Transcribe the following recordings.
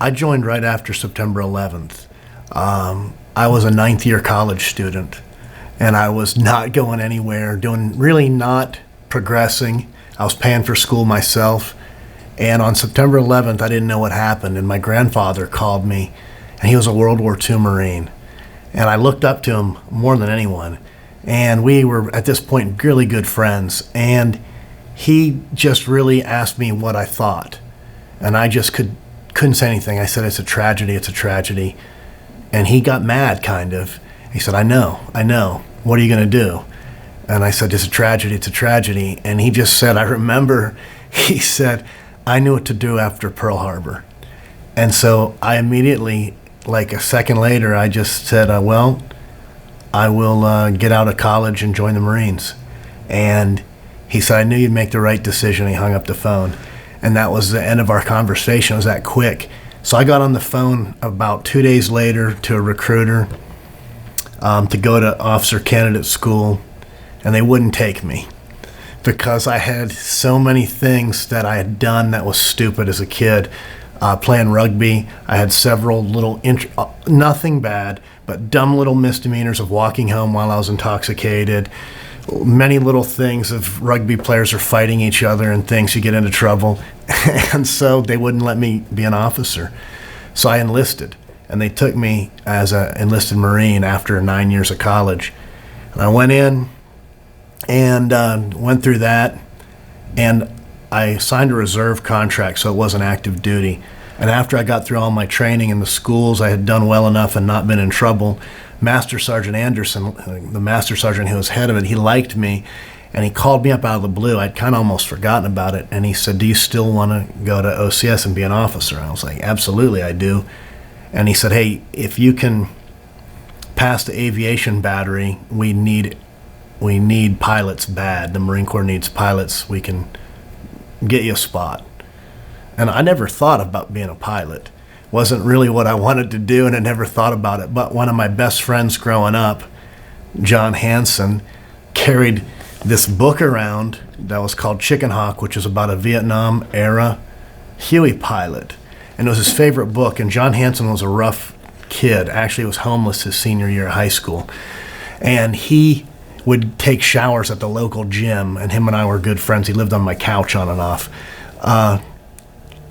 I joined right after September 11th. I was a ninth year college student, and I was not going anywhere, really not progressing. I was paying for school myself. And on September 11th, I didn't know what happened, and my grandfather called me, and he was a World War II Marine. And I looked up to him more than anyone. And we were, at this point, really good friends. And he just really asked me what I thought. And I just couldn't say anything. I said, it's a tragedy, it's a tragedy. And he got mad, kind of. He said, I know. What are you going to do? And I said, it's a tragedy, it's a tragedy. And he just said, I remember, he said, I knew what to do after Pearl Harbor. And so I immediately, like a second later, I just said, I will get out of college and join the Marines. And he said, I knew you'd make the right decision. He hung up the phone. And that was the end of our conversation. It was that quick. So I got on the phone about 2 days later to a recruiter to go to officer candidate school, and they wouldn't take me because I had so many things that I had done that was stupid as a kid. Playing rugby, I had several little, nothing bad, but dumb little misdemeanors of walking home while I was intoxicated. Many little things of rugby players are fighting each other and things, you get into trouble. And so they wouldn't let me be an officer. So I enlisted, and they took me as an enlisted Marine after 9 years of college. And I went in and went through that, and I signed a reserve contract, so it wasn't active duty. And after I got through all my training in the schools, I had done well enough and not been in trouble. Master Sergeant Anderson, the Master Sergeant who was head of it, he liked me, and he called me up out of the blue. I'd kind of almost forgotten about it, and he said, do you still want to go to OCS and be an officer? And I was like, absolutely, I do. And he said, hey, if you can pass the aviation battery, we need pilots bad. The Marine Corps needs pilots. We can get you a spot. And I never thought about being a pilot. Wasn't really what I wanted to do, and I never thought about it. But one of my best friends growing up, John Hansen, carried this book around that was called Chicken Hawk, which is about a Vietnam era Huey pilot. And it was his favorite book. And John Hansen was a rough kid. Actually, was homeless his senior year of high school. And he would take showers at the local gym, and him and I were good friends. He lived on my couch on and off.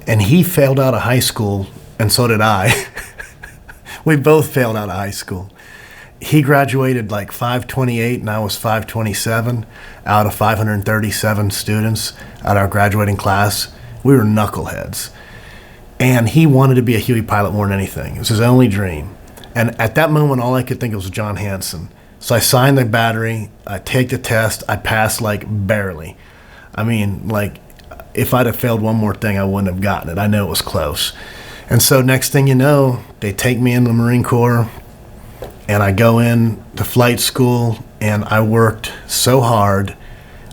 And he failed out of high school, and so did I. We both failed out of high school. He graduated like 528, and I was 527 out of 537 students at our graduating class. We were knuckleheads. And he wanted to be a Huey pilot more than anything. It was his only dream. And at that moment, all I could think of was John Hansen. So I signed the battery, I take the test, I passed like barely. I mean, like, if I'd have failed one more thing, I wouldn't have gotten it. I know it was close. And so next thing you know, they take me into the Marine Corps, and I go in to flight school, and I worked so hard.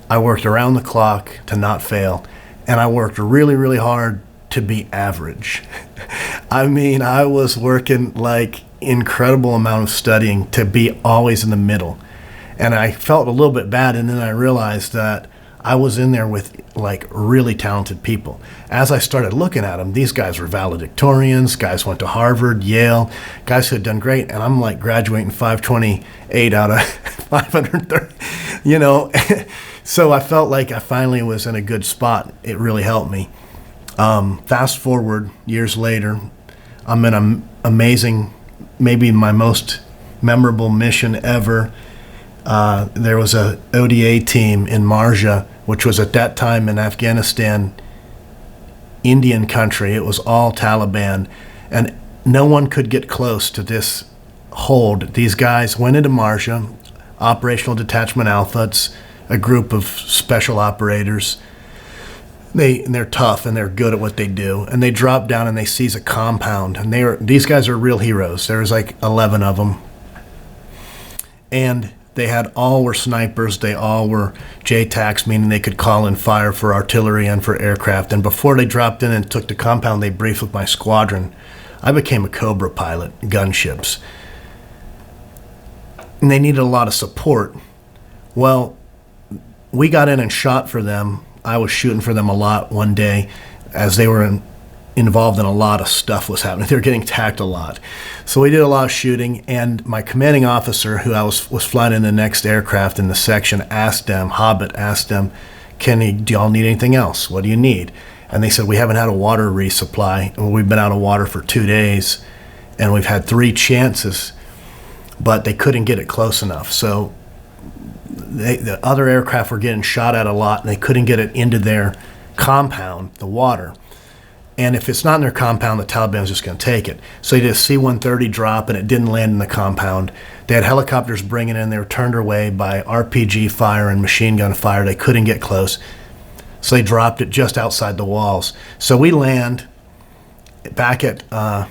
I worked around the clock to not fail, and I worked really, really hard to be average. I mean, I was working like incredible amount of studying to be always in the middle. And I felt a little bit bad, and then I realized that I was in there with like really talented people. As I started looking at them, these guys were valedictorians, guys went to Harvard, Yale, guys who had done great, and I'm like graduating 528 out of 530, you know. So I felt like I finally was in a good spot. It really helped me. Fast forward years later, I'm in an amazing, maybe my most memorable mission ever. There was a ODA team in Marja, which was at that time in Afghanistan, Indian country. It was all Taliban, and no one could get close to this hold. These guys went into Marja, Operational Detachment Alpha. It's a group of special operators. They're tough and they're good at what they do. And they drop down and they seize a compound. And these guys are real heroes. There was like 11 of them. And they all were snipers. They all were JTACs, meaning they could call in fire for artillery and for aircraft. And before they dropped in and took the compound, they briefed with my squadron. I became a Cobra pilot, gunships. And they needed a lot of support. Well, we got in and shot for them. I was shooting for them a lot one day as they were involved in a lot of stuff was happening. They were getting attacked a lot. So we did a lot of shooting, and my commanding officer, who I was flying in the next aircraft in the section, Hobbit asked them, do y'all need anything else? What do you need? And they said, we haven't had a water resupply. We've been out of water for 2 days, and we've had 3 chances, but they couldn't get it close enough. So the other aircraft were getting shot at a lot, and they couldn't get it into their compound, the water. And if it's not in their compound, the Taliban's just going to take it. So they did a C-130 drop, and it didn't land in the compound. They had helicopters bringing in. They were turned away by RPG fire and machine gun fire. They couldn't get close. So they dropped it just outside the walls. So we land back at Camp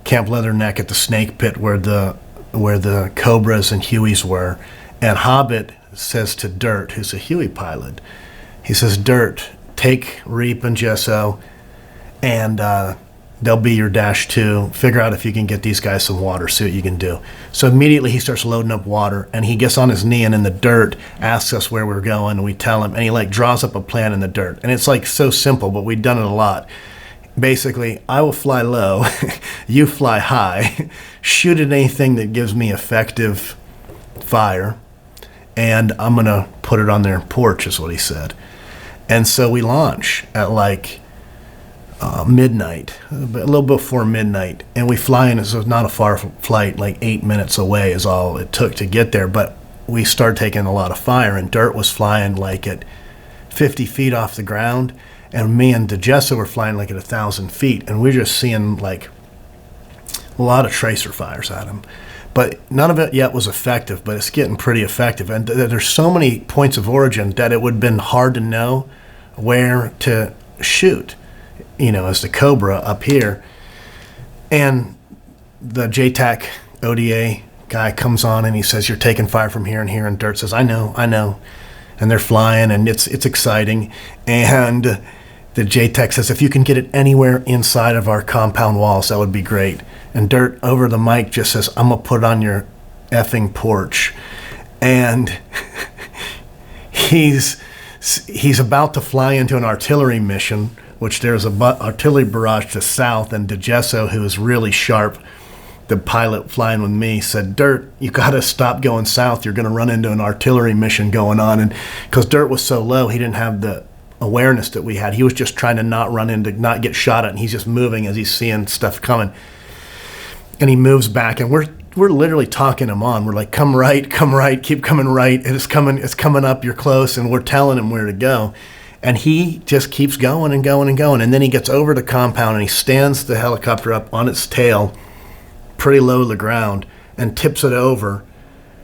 Leatherneck at the Snake Pit where the Cobras and Hueys were. And Hobbit says to Dirt, who's a Huey pilot, he says, Dirt, take Reep and Gesso, and they'll be your -2. Figure out if you can get these guys some water, see what you can do. So immediately he starts loading up water, and he gets on his knee and in the dirt asks us where we're going, and we tell him, and he like draws up a plan in the dirt. And it's like so simple, but we've done it a lot. Basically, I will fly low, you fly high, shoot at anything that gives me effective fire, and I'm going to put it on their porch, is what he said. And so we launch at like midnight, a little before midnight, and we fly in. It's not a far flight, like 8 minutes away is all it took to get there, but we started taking a lot of fire, and Dirt was flying like at 50 feet off the ground, and me and DeGesso were flying like at 1,000 feet, and we were just seeing like a lot of tracer fires at him. But none of it yet was effective, but it's getting pretty effective. And there's so many points of origin that it would have been hard to know where to shoot, as the Cobra up here. And the JTAC ODA guy comes on and he says, you're taking fire from here and here. And Dirt says, I know. And they're flying, and it's exciting. And the JTAC says, if you can get it anywhere inside of our compound walls, that would be great. And Dirt over the mic just says, I'm going to put it on your effing porch. And he's about to fly into an artillery mission, which there's a artillery barrage to south, and DeGesso, who is really sharp, the pilot flying with me, said, Dirt, you got to stop going south. You're going to run into an artillery mission going on. And because Dirt was so low, he didn't have the awareness that we had. He was just trying to not get shot at, and he's just moving as he's seeing stuff coming. And he moves back, and we're literally talking him on. We're like, come right, keep coming right. It's coming up, you're close, and we're telling him where to go. And he just keeps going and going and going. And then he gets over the compound, and he stands the helicopter up on its tail, pretty low to the ground, and tips it over,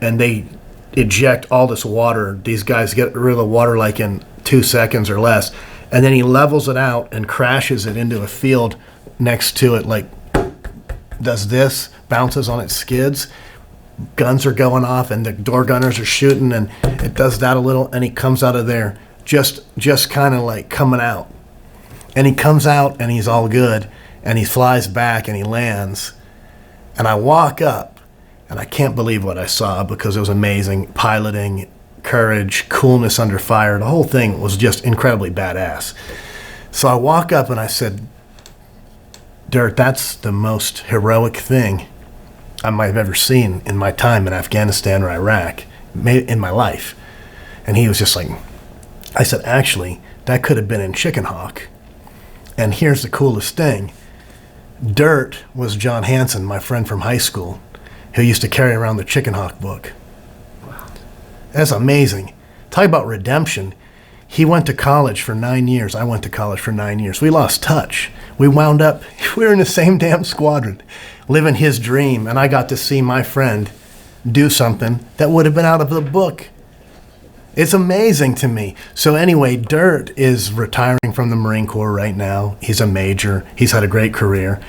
and they eject all this water. These guys get rid of the water like in 2 seconds or less. And then he levels it out and crashes it into a field next to it, like does this, bounces on its skids, guns are going off, and the door gunners are shooting, and it does that a little, and he comes out of there just kind of like coming out. And he comes out, and he's all good, and he flies back, and he lands. And I walk up, and I can't believe what I saw, because it was amazing. Piloting, courage, coolness under fire, the whole thing was just incredibly badass. So I walk up, and I said, Dirt, that's the most heroic thing I might have ever seen in my time in Afghanistan or Iraq, in my life. And he was just like, I said, actually, that could have been in Chicken Hawk. And here's the coolest thing. Dirt was John Hanson, my friend from high school, who used to carry around the Chicken Hawk book. Wow. That's amazing. Talk about redemption. He went to college for 9 years. I went to college for 9 years. We lost touch. We wound up, we were in the same damn squadron, living his dream, and I got to see my friend do something that would have been out of the book. It's amazing to me. So anyway, Dirt is retiring from the Marine Corps right now. He's a major. He's had a great career.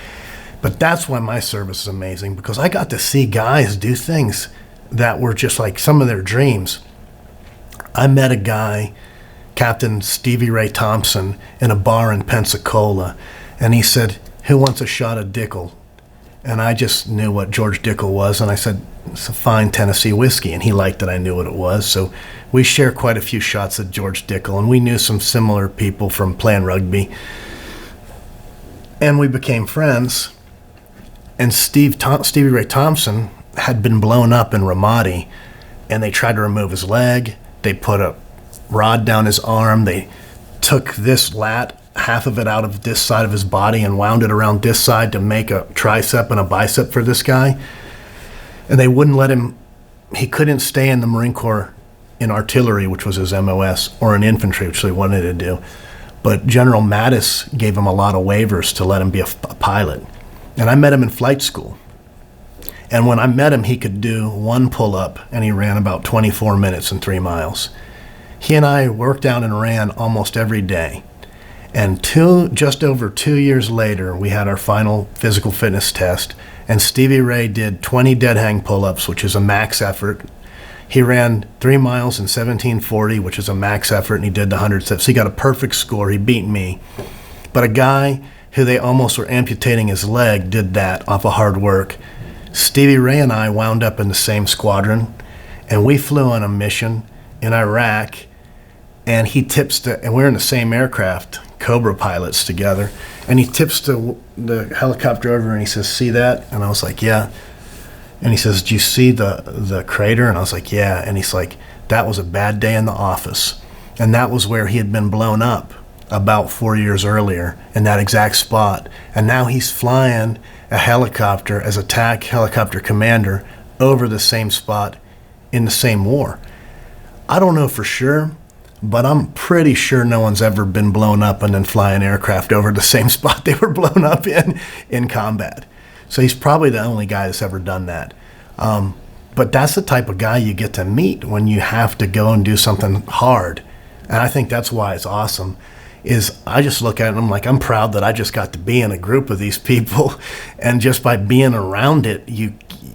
But that's why my service is amazing, because I got to see guys do things that were just like some of their dreams. I met a guy, Captain Stevie Ray Thompson, in a bar in Pensacola, and he said, who wants a shot of Dickel? And I just knew what George Dickel was, and I said, it's a fine Tennessee whiskey, and he liked that I knew what it was. So we shared quite a few shots of George Dickel, and we knew some similar people from playing rugby. And we became friends. And Stevie Ray Thompson had been blown up in Ramadi, and they tried to remove his leg. They put a rod down his arm. They took this lat, half of it out of this side of his body, and wound it around this side to make a tricep and a bicep for this guy. And they wouldn't let him, he couldn't stay in the Marine Corps in artillery, which was his MOS, or in infantry, which they wanted to do. But General Mattis gave him a lot of waivers to let him be a pilot. And I met him in flight school. And when I met him, he could do one pull-up, and he ran about 24 minutes and 3 miles. He and I worked out and ran almost every day. And just over 2 years later, we had our final physical fitness test, and Stevie Ray did 20 dead hang pull-ups, which is a max effort. He ran 3 miles in 17:40, which is a max effort, and he did the 100 steps. He got a perfect score. He beat me. But a guy who they almost were amputating his leg did that off of hard work. Stevie Ray and I wound up in the same squadron, and we flew on a mission in Iraq, and and we're in the same aircraft, Cobra pilots together, and he tips the helicopter over and he says, "See that?" And I was like, "Yeah." And he says, "Do you see the crater?" And I was like, "Yeah." And he's like, "That was a bad day in the office." And that was where he had been blown up about 4 years earlier in that exact spot. And now he's flying a helicopter as a TAC helicopter commander over the same spot in the same war. I don't know for sure, but I'm pretty sure no one's ever been blown up and then fly an aircraft over the same spot they were blown up in combat. So he's probably the only guy that's ever done that. But that's the type of guy you get to meet when you have to go and do something hard. And I think that's why it's awesome, is I just look at it and I'm like, I'm proud that I just got to be in a group of these people. And just by being around it,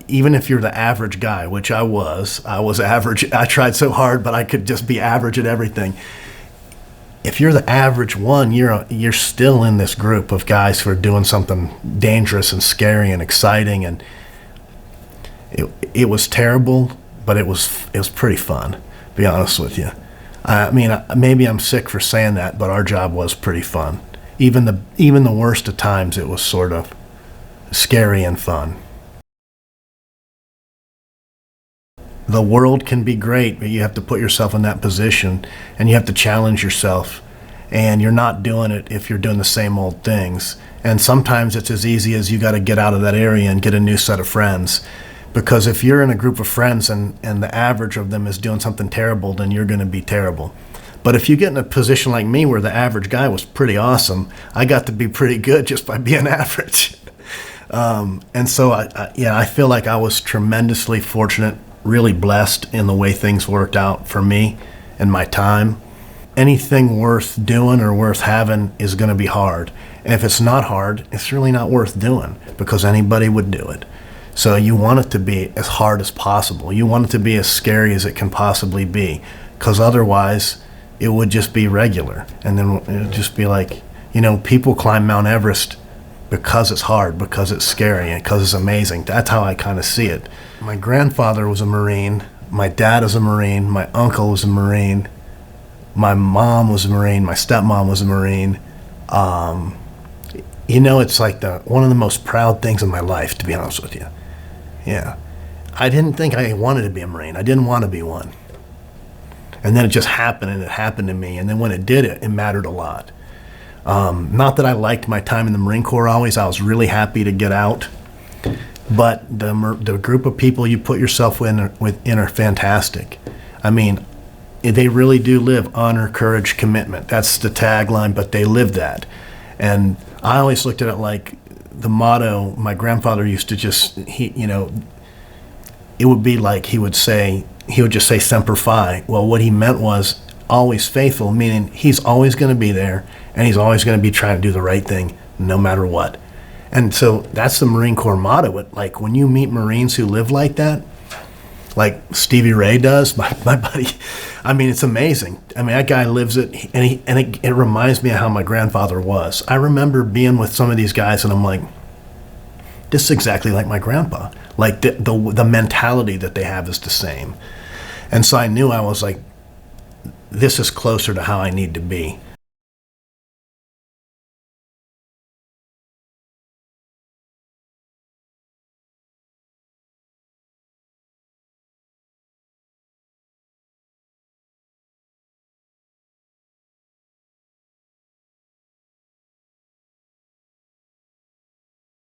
even if you're the average guy, which I was average. I tried so hard, but I could just be average at everything. If you're the average one, you're still in this group of guys who are doing something dangerous and scary and exciting. And it was terrible, but it was pretty fun, to be honest with you. I mean, maybe I'm sick for saying that, but our job was pretty fun. Even the worst of times, it was sort of scary and fun. The world can be great, but you have to put yourself in that position, and you have to challenge yourself. And you're not doing it if you're doing the same old things. And sometimes it's as easy as you got to get out of that area and get a new set of friends. Because if you're in a group of friends and the average of them is doing something terrible, then you're going to be terrible. But if you get in a position like me where the average guy was pretty awesome, I got to be pretty good just by being average. And so, I feel like I was tremendously fortunate, really blessed in the way things worked out for me and my time. Anything worth doing or worth having is going to be hard. And if it's not hard, it's really not worth doing, because anybody would do it. So you want it to be as hard as possible. You want it to be as scary as it can possibly be, because otherwise it would just be regular. And then it would just be like, people climb Mount Everest because it's hard, because it's scary, and because it's amazing. That's how I kind of see it. My grandfather was a Marine. My dad is a Marine. My uncle was a Marine. My mom was a Marine. My stepmom was a Marine. It's like one of the most proud things in my life, to be honest with you. Yeah. I didn't think I wanted to be a Marine. I didn't want to be one. And then it just happened, and it happened to me. And then when it did, it mattered a lot. Not that I liked my time in the Marine Corps always. I was really happy to get out. But the group of people you put yourself in are fantastic. I mean, they really do live honor, courage, commitment. That's the tagline, but they live that. And I always looked at it like the motto my grandfather used to it would be like he would just say Semper Fi. Well, what he meant was always faithful, meaning he's always going to be there, and he's always going to be trying to do the right thing no matter what. And so that's the Marine Corps motto. Like when you meet Marines who live like that, like Stevie Ray does, my buddy, I mean, it's amazing. I mean, that guy lives it, and it reminds me of how my grandfather was. I remember being with some of these guys, and I'm like, this is exactly like my grandpa. Like the mentality that they have is the same. And so I knew, I was like, this is closer to how I need to be.